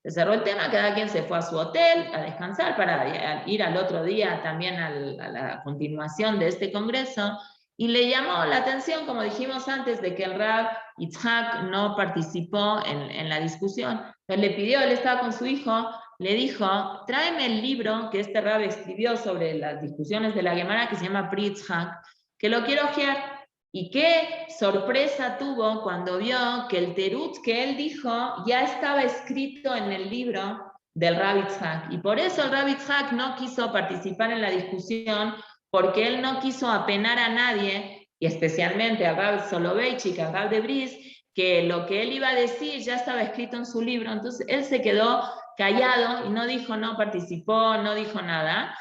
Se cerró el tema, cada quien se fue a su hotel a descansar para ir al otro día también a la continuación de este congreso, y le llamó la atención, como dijimos antes, de que el Rav Yitzhak no participó en la discusión. Entonces le pidió, él estaba con su hijo, le dijo, tráeme el libro que este Rav escribió sobre las discusiones de la Gemara, que se llama Pri Yitzhak, que lo quiero ojear. Y qué sorpresa tuvo cuando vio que el terutz que él dijo ya estaba escrito en el libro del Rav Yitzhak. Y por eso el Rav Yitzhak no quiso participar en la discusión, porque él no quiso apenar a nadie, y especialmente a Rav Soloveitchik, a Rav de Brisk, que lo que él iba a decir ya estaba escrito en su libro. Entonces él se quedó callado y no dijo, no participó, no dijo nada.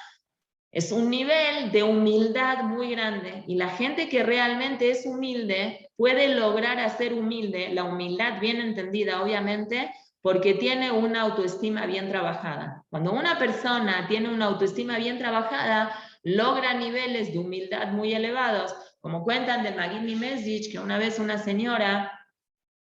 Es un nivel de humildad muy grande, y la gente que realmente es humilde puede lograr hacer humilde, la humildad bien entendida obviamente, porque tiene una autoestima bien trabajada. Cuando una persona tiene una autoestima bien trabajada, logra niveles de humildad muy elevados, como cuentan de Magid Mezich, que una vez una señora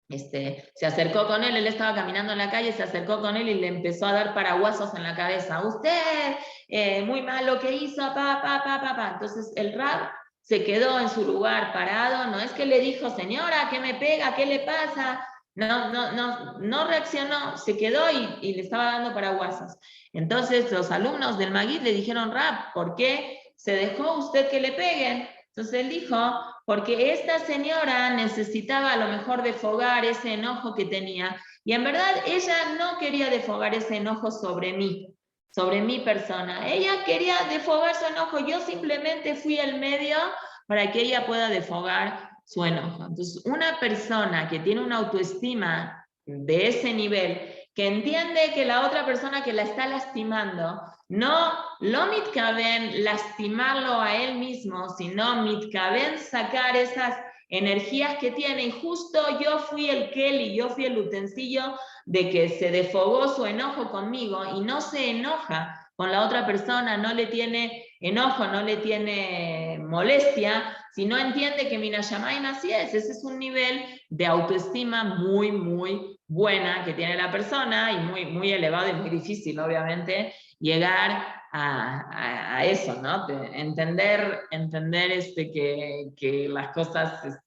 se acercó con él estaba caminando en la calle, se acercó con él y le empezó a dar paraguasos en la cabeza. Usted, muy mal lo que hizo, Entonces el Rav se quedó en su lugar parado, no es que le dijo, señora, ¿qué me pega? ¿Qué le pasa? No reaccionó, se quedó y le estaba dando paraguasos. Entonces los alumnos del Magid le dijeron, Rav, ¿por qué se dejó usted que le peguen? Entonces él dijo, porque esta señora necesitaba a lo mejor defogar ese enojo que tenía, y en verdad ella no quería defogar ese enojo sobre mi persona. Ella quería defogar su enojo, yo simplemente fui el medio para que ella pueda defogar su enojo. Entonces, una persona que tiene una autoestima de ese nivel, que entiende que la otra persona que la está lastimando, no lo mitkaben lastimarlo a él mismo, sino mitkaben sacar esas energías que tiene, y justo yo fui el Kelly, yo fui el utensilio de que se desfogó su enojo conmigo, y no se enoja con la otra persona, no le tiene enojo, no le tiene molestia, sino entiende que Minashamayim así es. Ese es un nivel de autoestima muy, muy buena que tiene la persona, y muy, muy elevado y muy difícil, obviamente, llegar a eso, ¿no? Entender que las cosas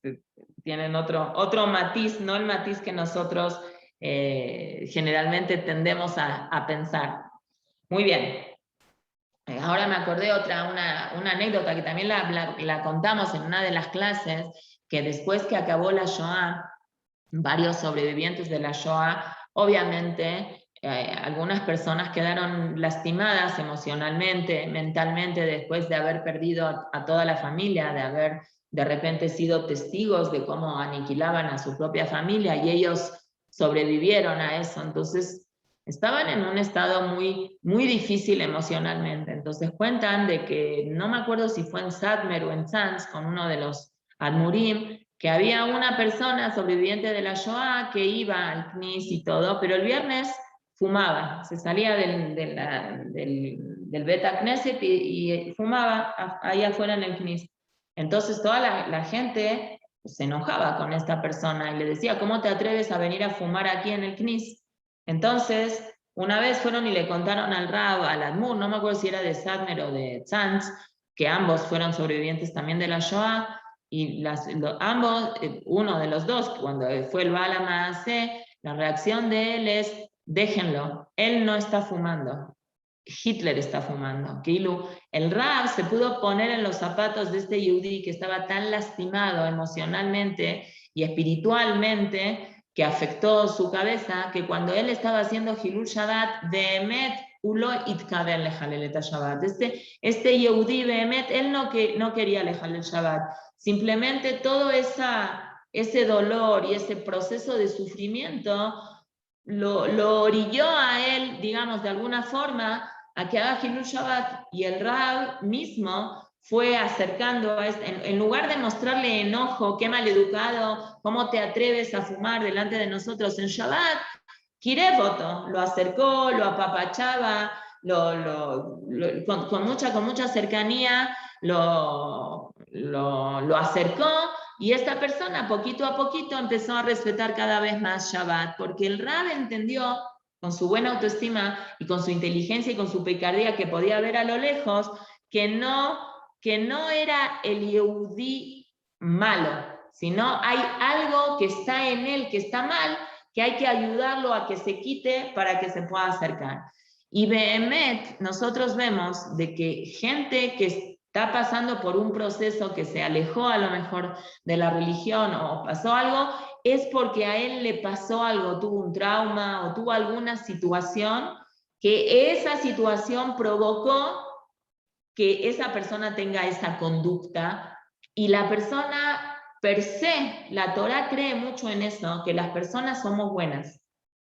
tienen otro matiz, no el matiz que nosotros generalmente tendemos a pensar. Muy bien. Ahora me acordé una anécdota que también la contamos en una de las clases, que después que acabó la Shoah, varios sobrevivientes de la Shoah, obviamente, algunas personas quedaron lastimadas emocionalmente, mentalmente, después de haber perdido a toda la familia, de haber de repente sido testigos de cómo aniquilaban a su propia familia, y ellos sobrevivieron a eso. Entonces estaban en un estado muy, muy difícil emocionalmente. Entonces cuentan de que, no me acuerdo si fue en Satmer o en Sanz, con uno de los Admurim, que había una persona sobreviviente de la Shoah que iba al CNIS y todo, pero el viernes fumaba, se salía del Beta Knesset y fumaba ahí afuera en el CNIS. Entonces toda la gente se enojaba con esta persona y le decía, ¿cómo te atreves a venir a fumar aquí en el CNIS? Entonces, una vez fueron y le contaron al Rab, al Admur, no me acuerdo si era de Satmer o de Tzantz, que ambos fueron sobrevivientes también de la Shoah, y ambos, uno de los dos, cuando fue el Baal HaMaaseh, la reacción de él es, déjenlo, él no está fumando, Hitler está fumando. El Rab se pudo poner en los zapatos de este Yehudi que estaba tan lastimado emocionalmente y espiritualmente, que afectó su cabeza, que cuando él estaba haciendo Hilul Shabbat, Behemet, Ulo Itkaber Lejalel Shabbat. Este Yehudi Behemet, él no quería Lejalel Shabbat. Simplemente todo ese dolor y ese proceso de sufrimiento lo orilló a él, digamos, de alguna forma, a que haga Hilul Shabbat, y el Rab mismo fue acercando, en lugar de mostrarle enojo, qué maleducado, cómo te atreves a fumar delante de nosotros en Shabbat, Kirevoto lo acercó, lo apapachaba, con mucha cercanía lo acercó, y esta persona poquito a poquito empezó a respetar cada vez más Shabbat, porque el Rab entendió, con su buena autoestima y con su inteligencia y con su picardía que podía ver a lo lejos, que no era el Yehudí malo, sino hay algo que está en él que está mal, que hay que ayudarlo a que se quite para que se pueda acercar. Y Behemet, nosotros vemos de que gente que está pasando por un proceso, que se alejó a lo mejor de la religión o pasó algo, es porque a él le pasó algo, tuvo un trauma o tuvo alguna situación, que esa situación provocó que esa persona tenga esa conducta, y la persona per se, la Torá cree mucho en eso, que las personas somos buenas.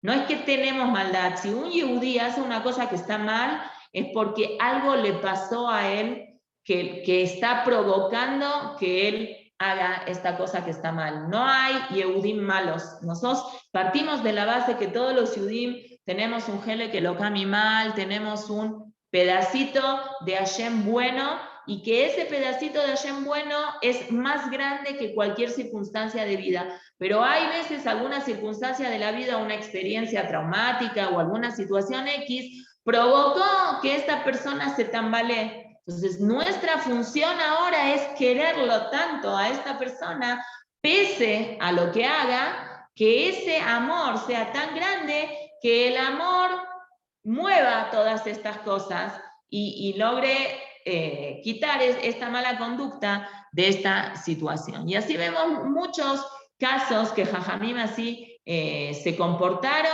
No es que tenemos maldad. Si un yehudí hace una cosa que está mal, es porque algo le pasó a él que está provocando que él haga esta cosa que está mal. No hay yehudim malos. Nosotros partimos de la base que todos los yehudim tenemos un gele que lo cami mal, tenemos un pedacito de Hashem bueno, y que ese pedacito de Hashem bueno es más grande que cualquier circunstancia de vida. Pero hay veces alguna circunstancia de la vida, una experiencia traumática o alguna situación X, provocó que esta persona se tambalee. Entonces, nuestra función ahora es quererlo tanto a esta persona, pese a lo que haga, que ese amor sea tan grande que el amor mueva todas estas cosas y logre quitar esta mala conducta de esta situación. Y así vemos muchos casos que Jajamim así se comportaron,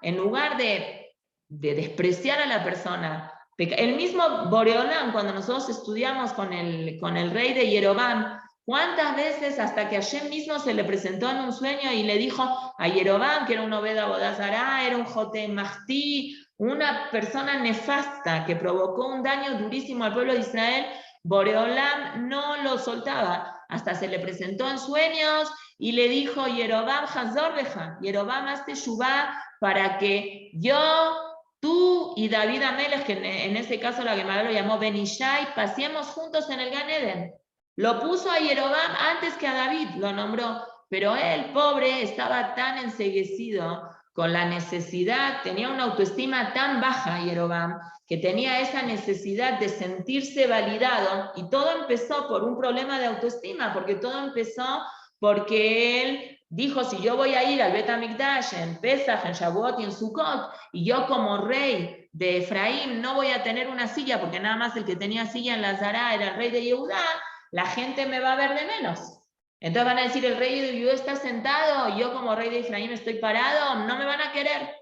en lugar de despreciar a la persona. El mismo Boreolam, cuando nosotros estudiamos con el rey de Yerobam, ¿cuántas veces hasta que Hashem mismo se le presentó en un sueño y le dijo a Yerobam, que era un Obed Abodazará, era un Joté Mahdi, una persona nefasta que provocó un daño durísimo al pueblo de Israel? Boreolam no lo soltaba, hasta se le presentó en sueños y le dijo: Yerobam Hazor Beja, Yerobam hazte Shuvá para que yo, tú y David Amelech, que en ese caso la Gemara lo llamó Benishai, pasemos juntos en el Gan Eden. Lo puso a Yerobam antes que a David, lo nombró, pero él, pobre, estaba tan enceguecido con la necesidad, tenía una autoestima tan baja, Yerobam, que tenía esa necesidad de sentirse validado, y todo empezó por un problema de autoestima, porque todo empezó porque él dijo: si yo voy a ir al Bet HaMikdash en Pesach, en Shavuot y en Sukkot, y yo como rey de Efraín no voy a tener una silla, porque nada más el que tenía silla en la Zara era el rey de Yehudá, la gente me va a ver de menos. Entonces van a decir: el rey de Yehudá está sentado y yo como rey de Efraín estoy parado, no me van a querer.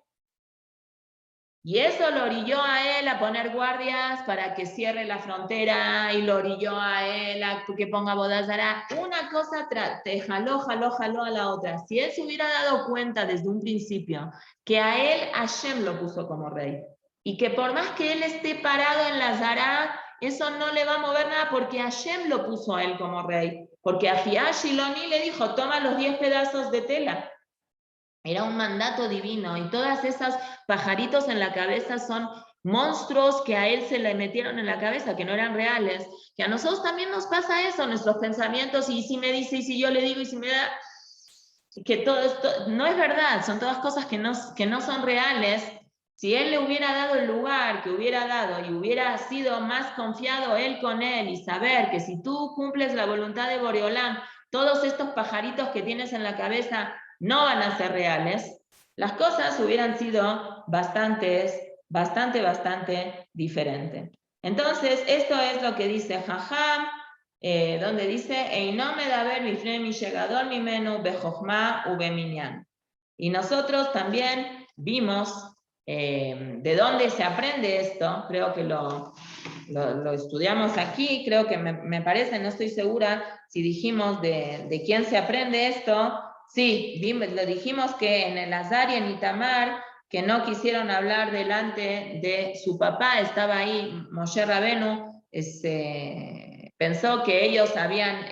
Y eso lo orilló a él a poner guardias para que cierre la frontera, y lo orilló a él a que ponga bodazara. Una cosa te jaló a la otra. Si él se hubiera dado cuenta desde un principio que a él Hashem lo puso como rey, y que por más que él esté parado en la Zara, eso no le va a mover nada, porque Hashem lo puso a él como rey. Porque a Fiash Shiloni le dijo: toma los 10 pedazos de tela. Era un mandato divino, y todas esas pajaritos en la cabeza son monstruos que a él se le metieron en la cabeza, que no eran reales. Que a nosotros también nos pasa eso, nuestros pensamientos: y si me dice, y si yo le digo, y si me da... Que todo esto no es verdad, son todas cosas que no son reales. Si él le hubiera dado el lugar que hubiera dado, y hubiera sido más confiado él con él, y saber que si tú cumples la voluntad de Boreolam, todos estos pajaritos que tienes en la cabeza no van a ser reales, las cosas hubieran sido bastante diferentes. Entonces, esto es lo que dice Jajam, donde dice: Eino medaber mifnei mi shegadol mimenu bejochma ubeminyan. Y nosotros también vimos de dónde se aprende esto. Creo que lo estudiamos aquí, creo que me parece, no estoy segura si dijimos de quién se aprende esto. Sí, lo dijimos que en el Azar y en Itamar, que no quisieron hablar delante de su papá. Estaba ahí Moshe Rabenu, pensó que ellos habían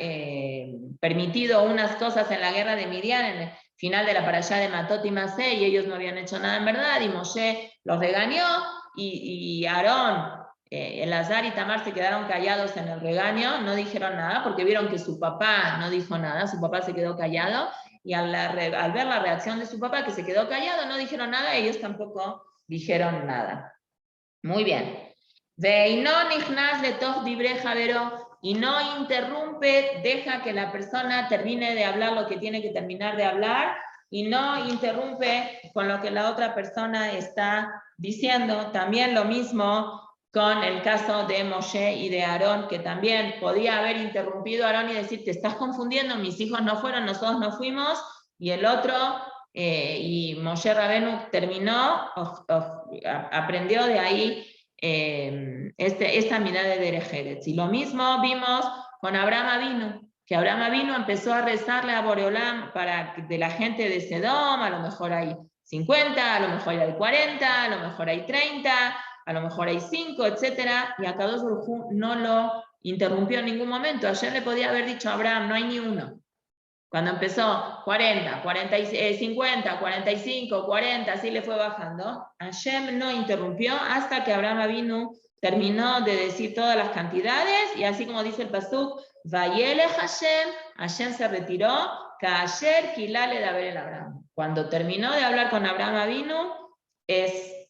permitido unas cosas en la guerra de Midian, en el final de la parashá de Matot y Masé, y ellos no habían hecho nada en verdad, y Moshe los regañó, y Aarón, Elazar y Tamar se quedaron callados en el regaño, no dijeron nada, porque vieron que su papá no dijo nada, su papá se quedó callado, y al ver la reacción de su papá, que se quedó callado, no dijeron nada, ellos tampoco dijeron nada. Muy bien. Y no interrumpe, deja que la persona termine de hablar lo que tiene que terminar de hablar, y no interrumpe con lo que la otra persona está diciendo. También lo mismo con el caso de Moshe y de Aarón, que también podía haber interrumpido a Aarón y decir, te estás confundiendo, mis hijos no fueron, nosotros no fuimos, y el otro, y Moshe Rabenu terminó, aprendió de ahí esta mirada de Derech Eretz. Y lo mismo vimos con Abraham Avinu, que Abraham Avinu empezó a rezarle a Boreolam para de la gente de Sedom, a lo mejor hay 50, a lo mejor hay 40, a lo mejor hay 30, a lo mejor hay 5, etc. Y a Kadosh Baruj Hu no lo interrumpió en ningún momento. Ayer le podía haber dicho a Abraham, no hay ni uno. Cuando empezó 40, 50, 45, 40, así le fue bajando, Hashem no interrumpió hasta que Abraham Avinu terminó de decir todas las cantidades, y así como dice el pasuk, Vayele Hashem se retiró, Kaasher Kilale de Abel el Abraham. Cuando terminó de hablar con Abraham Avinu,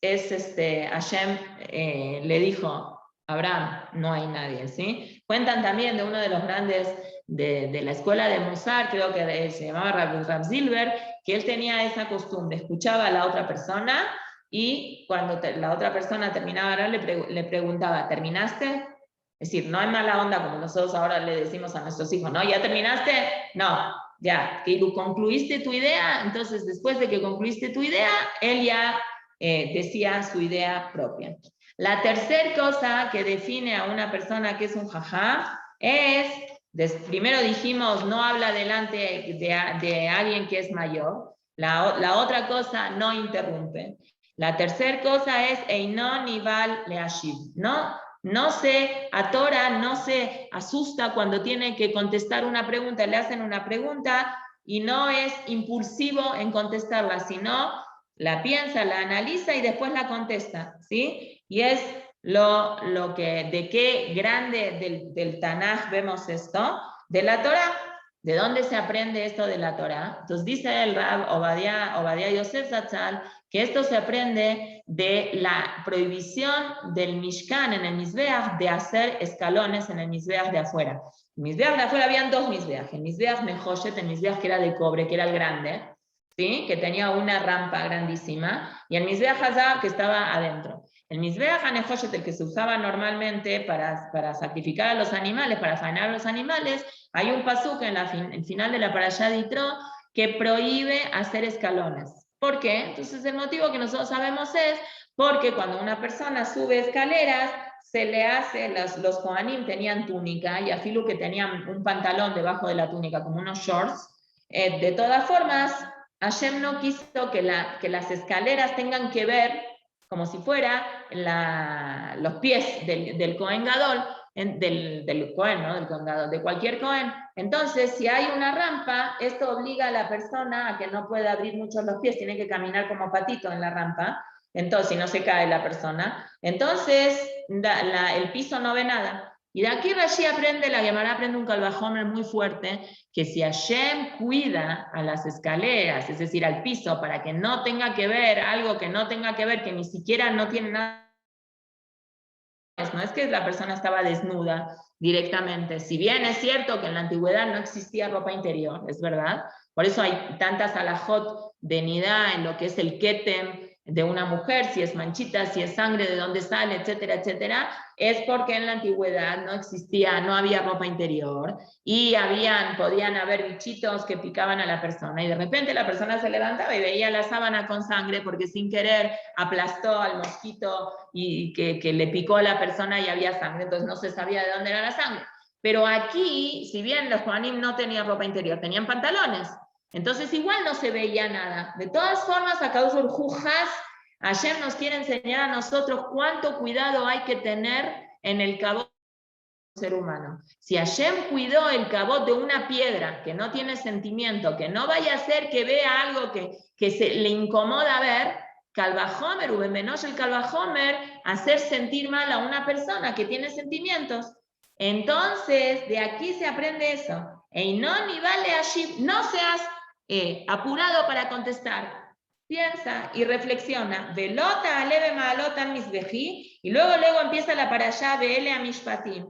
Hashem le dijo, Abraham, no hay nadie, ¿sí? Cuentan también de uno de los grandes de la escuela de Musar, creo que se llamaba Rav Zilber, que él tenía esa costumbre, escuchaba a la otra persona, y cuando la otra persona terminaba de hablar, le preguntaba, ¿terminaste? Es decir, no hay mala onda como nosotros ahora le decimos a nuestros hijos, ¿no? ¿Ya terminaste? No, ya, que concluiste tu idea. Entonces después de que concluiste tu idea, él ya decía su idea propia. La tercera cosa que define a una persona que es un jajá es, primero dijimos, no habla delante de alguien que es mayor. La otra cosa, no interrumpe. La tercera cosa es Einon Nival Leashiv, no se atora, no se asusta cuando tiene que contestar una pregunta, le hacen una pregunta y no es impulsivo en contestarla, sino la piensa, la analiza y después la contesta, ¿sí? Y es de qué grande del Tanaj vemos esto, de la Torah. ¿De dónde se aprende esto de la Torah? Entonces dice el Rab Obadia Yosef Zatzal que esto se aprende de la prohibición del Mishkan en el Mizbeach de hacer escalones en el Mizbeach de afuera. En el Mizbeach de afuera habían dos Mizbeach, el Mizbeach Mejoshet, el Mizbeach que era de cobre, que era el grande, ¿sí? Que tenía una rampa grandísima, y el Mizbeach Hazab que estaba adentro. El Mizbeach HaNejoshet, el que se usaba normalmente para sacrificar a los animales, para faenar a los animales, hay un pasuk en el final de la Parashá de Yitro que prohíbe hacer escalones. ¿Por qué? Entonces el motivo que nosotros sabemos es porque cuando una persona sube escaleras, se le hace, los Kohanim tenían túnica, y afilu que tenían un pantalón debajo de la túnica, como unos shorts. De todas formas, Hashem no quiso que las escaleras tengan que ver como si fuera los pies del Kohen Gadol, del Kohen, ¿no? Del Kohen Gadol, de cualquier Kohen. Entonces, si hay una rampa, esto obliga a la persona a que no pueda abrir mucho los pies, tiene que caminar como patito en la rampa, entonces, si no se cae la persona. Entonces, el piso no ve nada. Y de aquí Rashi aprende, la Gemara aprende un calvajomer muy fuerte, que si Hashem cuida a las escaleras, es decir, al piso, para que no tenga que ver algo que no tenga que ver, que ni siquiera no tiene nada, no es que la persona estaba desnuda directamente. Si bien es cierto que en la antigüedad no existía ropa interior, es verdad, por eso hay tantas alajot de nidá en lo que es el ketem de una mujer, si es manchita, si es sangre, de dónde sale, etcétera, etcétera, es porque en la antigüedad no existía, no había ropa interior, y podían haber bichitos que picaban a la persona, y de repente la persona se levantaba y veía la sábana con sangre porque sin querer aplastó al mosquito y que le picó a la persona y había sangre, entonces no se sabía de dónde era la sangre. Pero aquí, si bien los Kohanim no tenían ropa interior, tenían pantalones, entonces igual no se veía nada. De todas formas, a causa del Jujas Hashem nos quiere enseñar a nosotros cuánto cuidado hay que tener en el cabot del ser humano. Si Hashem cuidó el cabot de una piedra que no tiene sentimiento, que no vaya a ser que vea algo que se le incomoda ver, Calvajomer, Ubemenosh el Calvajomer, hacer sentir mal a una persona que tiene sentimientos. Entonces, de aquí se aprende eso. Einon y vale ashib, no seas apurado para contestar. Piensa y reflexiona. Velota aleve malotan misbeji, y luego empieza la parashá veele a mishpatim.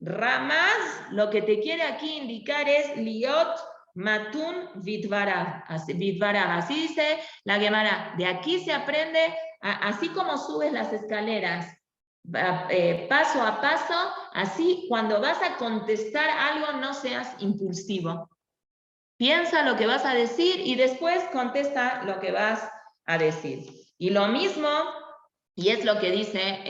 Ramaz, lo que te quiere aquí indicar es liot matun vidvarav. Así dice la Gemara. De aquí se aprende, así como subes las escaleras, paso a paso, así cuando vas a contestar algo no seas impulsivo. Piensa lo que vas a decir y después contesta lo que vas a decir. Y lo mismo, y es lo que dice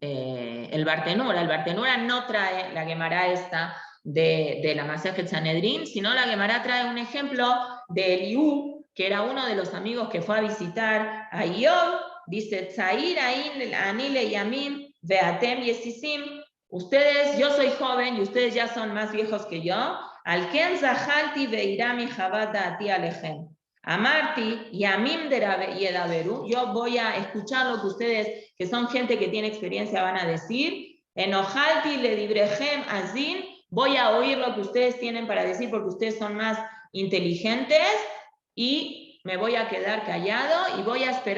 el Bartenura. El Bartenura no trae la Gemara esta de la Masejet Sanedrín, sino la Gemara trae un ejemplo de Eliú, que era uno de los amigos que fue a visitar a Iob. Dice, Tzair ain anile yamim veatem yesisim. Ustedes, yo soy joven y ustedes ya son más viejos que yo. Al ken zahalti veirami javada ati alejem. Amarti yamim yedaberu. Yo voy a escuchar lo que ustedes, que son gente que tiene experiencia, van a decir. Enojalti le dibrejem azin. Voy a oír lo que ustedes tienen para decir porque ustedes son más inteligentes y me voy a quedar callado y voy a esperar